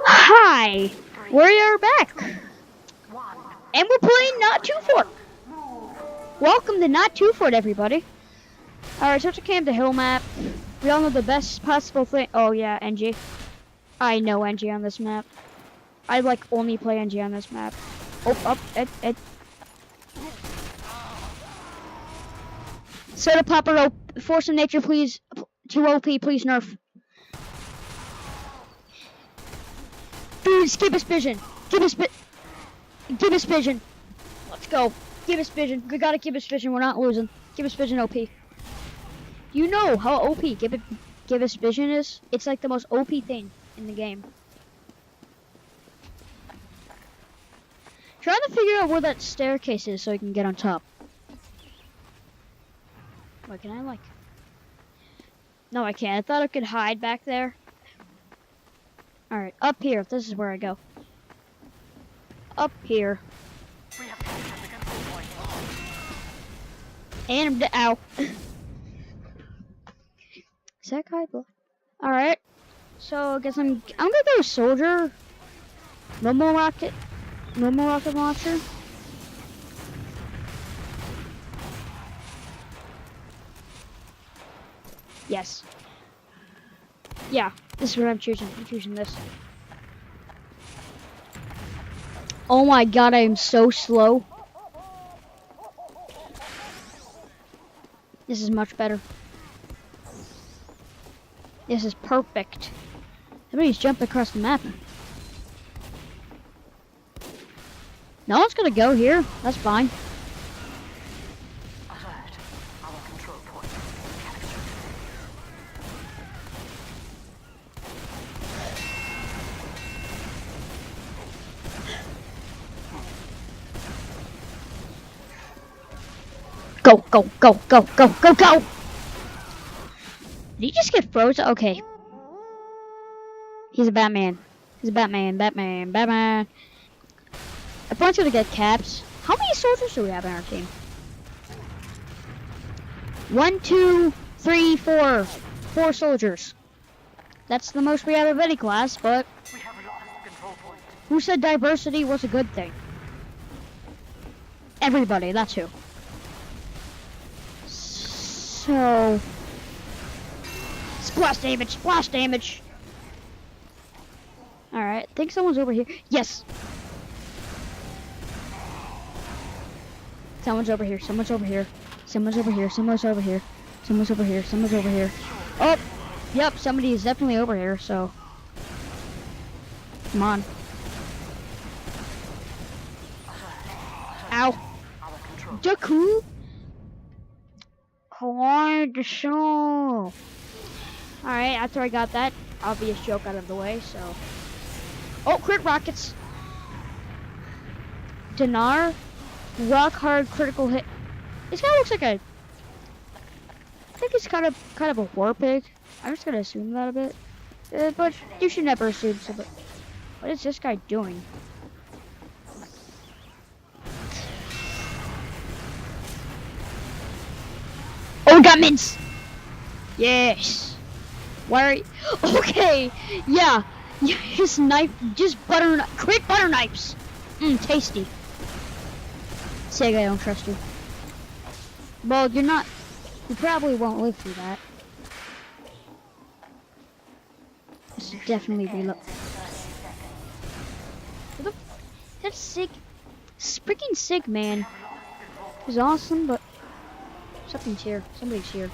Hi, we are back, and we're playing Not Too Fort. Welcome to Not Too Fort, everybody. Alright, so it's a Cam to Hill map. We all know the best possible thing. Oh yeah, NG. I know NG on this map. I like only play NG on this map. Oh, up, it. Soda Popper, Force of Nature, please. 2 OP, please nerf. Dude, give us vision. Give us vision. Let's go. Give us vision. We gotta give us vision. We're not losing. Give us vision, OP. You know how OP give us vision is? It's like the most OP thing in the game. Trying to figure out where that staircase is so I can get on top. Wait, can I like? No, I can't. I thought I could hide back there. Alright, up here. This is where I go. Up here. And I'm ow. Is that guy blood? Alright. So I guess I'm gonna go soldier. Normal rocket launcher. Yes. Yeah, this is what I'm choosing. I'm choosing this. Oh my god, I am so slow. This is much better. This is perfect. Somebody's jumped across the map. No one's gonna go here. That's fine. Go, go, go, go, go, go, go! Did he just get frozen? Okay. He's a Batman. He's a Batman. Everyone's gonna get caps. How many soldiers do we have on our team? 1, 2, 3, 4. 4 soldiers. That's the most we have of any class, but who said diversity was a good thing? Everybody, that's who. So, splash damage. Alright, I think someone's over here. Yes! Someone's over here. Oh! Yep, somebody is definitely over here, so. Come on. Ow. Jakku! Alright, so. Alright, after I got that obvious joke out of the way, so. Oh, crit rockets! Dinar, rock hard critical hit. This guy looks like a. I think he's kind of a war pig. I'm just gonna assume that a bit, but you should never assume so. But what is this guy doing? Oh, we got mints. Yes. Why are you? Okay. Yeah. His knife, just quick butter knives. Tasty. Sega, I don't trust you. Well, you're not. You probably won't live through that. This is definitely reload. That's sick. Freaking sick, man. It's awesome, but something's here. Somebody's here.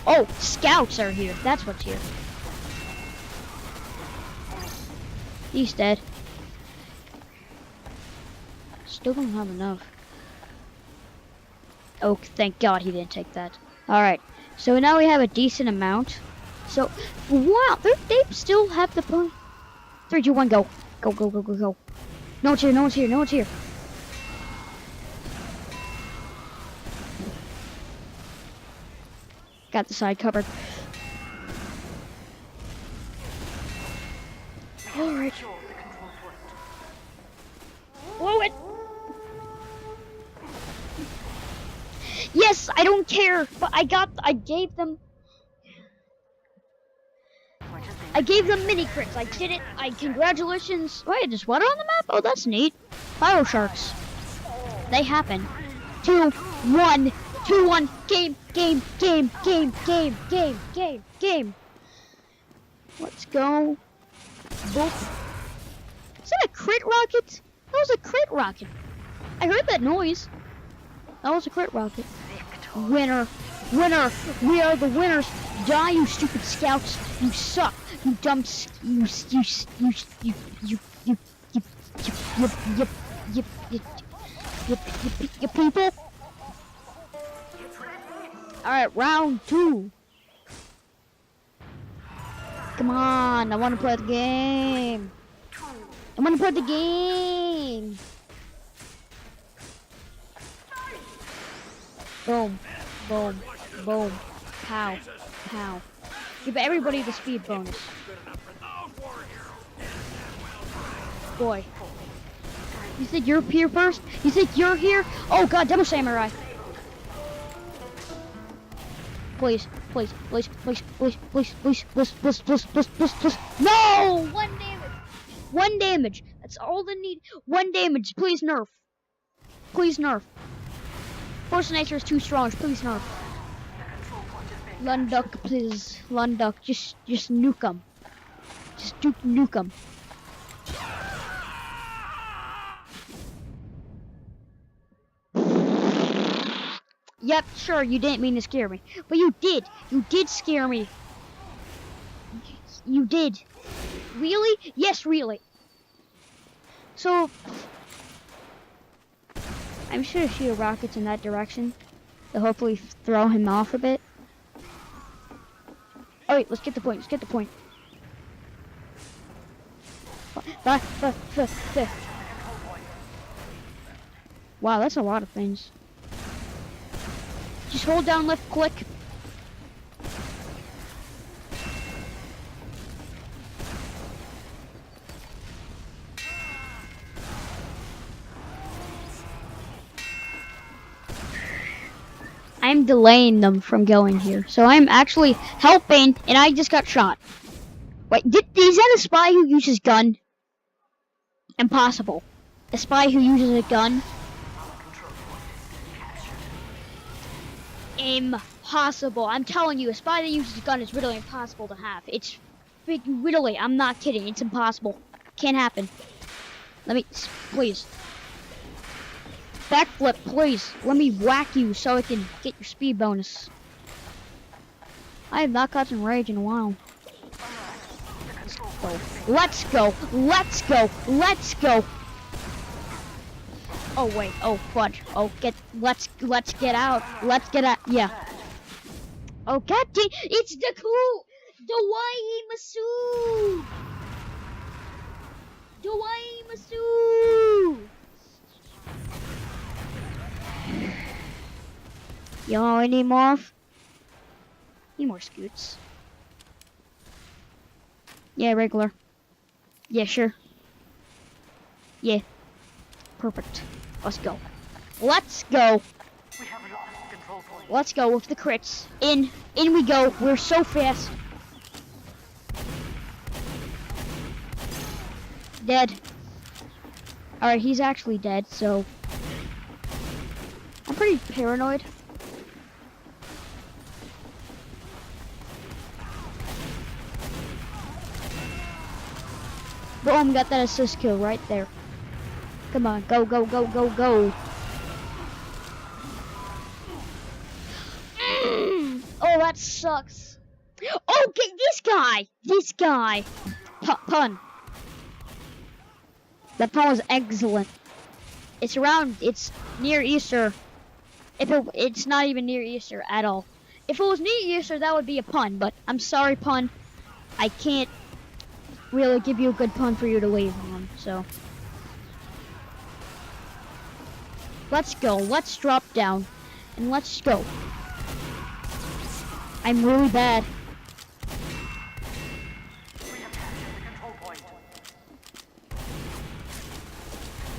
Oh, scouts are here. That's what's here. He's dead. Still don't have enough. Oh, thank God he didn't take that. Alright, so now we have a decent amount. So, wow, they still have the point. 3, 2, 1, go. Go. No one's here. Got the side covered. Alright. Whoa, it. Yes, I don't care, but I gave them I gave them mini crits. I did it. Congratulations. Wait, there's water on the map? Oh, that's neat. Fire sharks. They happen. 2-1. 2-1. Game. Let's go. Boop. Is that a crit rocket? That was a crit rocket. I heard that noise. That was a crit rocket. Winner. We are the winners. Die, you stupid scouts. You suck. You dumb. You people. All right, round 2. Come on, I want to play the game. Boom. Pow. Give everybody the speed bonus. Boy. You think you're here first? You think you're here? Oh god, double samurai. Please. No! 1 damage. That's all they need. 1 damage. Please nerf. Force nature is too strong. Please nerf. Lunduck, please. Lunduck, just nuke him. Just nuke him. Yep, sure, you didn't mean to scare me. But you did. You did scare me. You did. Really? Yes, really. So, I'm sure shoot rockets in that direction to hopefully throw him off a bit. Alright, let's get the point. Wow, that's a lot of things. Just hold down left click. I'm delaying them from going here. So I'm actually helping, and I just got shot. Wait, is that a spy who uses gun? Impossible. A spy who uses a gun? Impossible. I'm telling you, a spy that uses a gun is really impossible to have. It's literally, I'm not kidding. It's impossible. Can't happen. Let me, please. Backflip, please. Let me whack you so I can get your speed bonus. I have not gotten rage in a while. Let's go. Oh wait, oh fudge. Oh let's get out. Yeah. Oh god dang, it's the coup! Dawai Masu! Yo, any more? Need more scoots. Yeah, regular. Yeah, sure. Yeah. Perfect. Let's go. Let's go with the crits. In we go. We're so fast. Dead. Alright, he's actually dead, so I'm pretty paranoid. Boom, got that assist kill right there. Come on, go. Oh, that sucks. Okay, this guy. Pun. That pun was excellent. It's near Easter. It's not even near Easter at all. If it was near Easter, that would be a pun, but I'm sorry, pun. I can't really give you a good pun for you to leave on, so. Let's go. Let's drop down. And let's go. I'm really bad.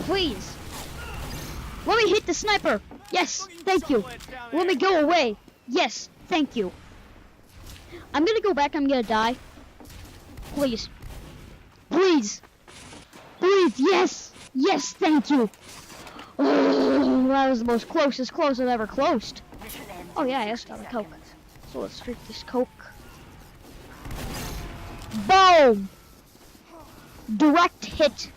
Please. Let me hit the sniper. Yes, thank you. Let me go away. Yes, thank you. I'm gonna go back. I'm gonna die. please. Please. Please, yes. Yes, thank you. Oh, that was the most closest close I've ever closed. Oh yeah, I just got a Coke. So let's drink this Coke. Boom! Direct hit.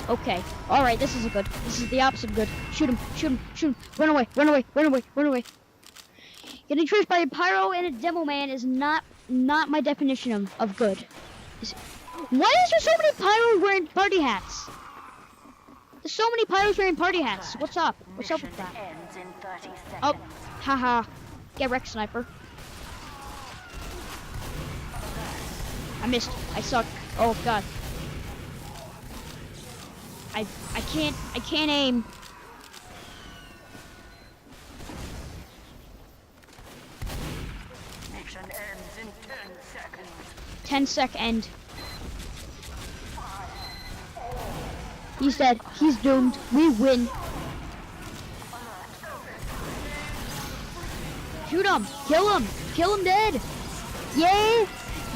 Okay. Alright, this is good. This is the opposite of good. Shoot him, shoot him, shoot him. Run away, run away, run away, run away. Getting chased by a pyro and a demo man is not my definition of good. Why is there so many pyros wearing party hats? There's so many pyros wearing party hats. What's up? What's up with that? Oh, haha. Get wrecked, sniper. I missed. I suck. Oh god. I can't aim. Mission ends in 10 seconds. 10-sec end. He's dead. He's doomed. We win. Shoot him. Kill him. Kill him dead. Yeah.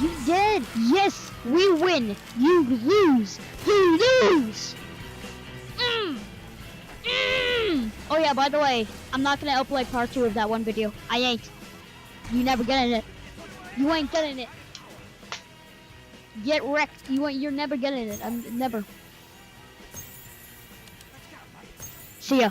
You dead. Yes. We win. You lose. You lose. Oh yeah, by the way, I'm not gonna upload part 2 of that one video. I ain't. You never getting it. You ain't getting it. Get wrecked. You're never getting it. I'm never. See ya.